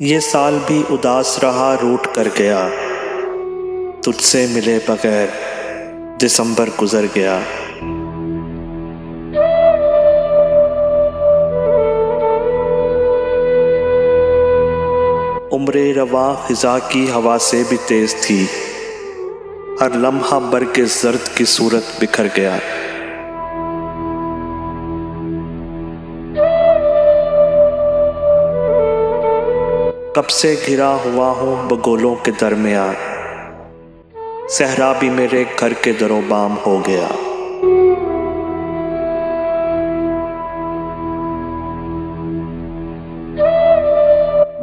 ये साल भी उदास रहा, रूठ कर गया। तुझसे मिले बगैर दिसंबर गुजर गया। उम्रे रवा खिजा की हवा से भी तेज थी, हर लम्हा बरके जर्द की सूरत बिखर गया। कब से घिरा हुआ हूँ बगोलों के दरमियाँ, सहरा भी मेरे घर के दरोबाम हो गया।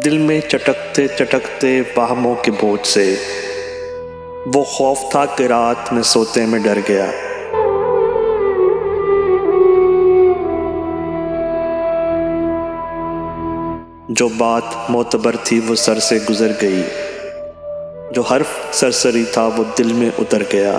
दिल में चटकते चटकते वाहमों के बोझ से, वो खौफ था कि रात में सोते में डर गया। जो बात मोतबर थी वो सर से गुजर गई, जो हर्फ सरसरी था वो दिल में उतर गया।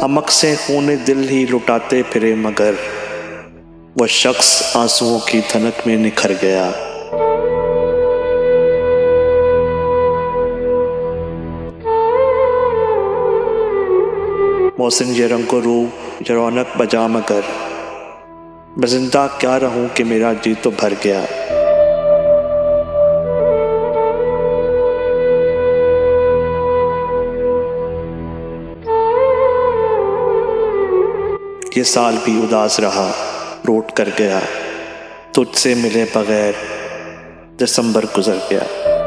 हमक से खूने दिल ही लुटाते फिरे मगर वह शख्स आंसुओं की धनक में निखर गया। मौसम ये रंगो रूप ये रौनक बजा मगर मैं जिंदा क्या रहूं कि मेरा जी तो भर गया। ये साल भी उदास रहा, रूठ कर गया। तुझसे मिले बगैर दिसंबर गुजर गया।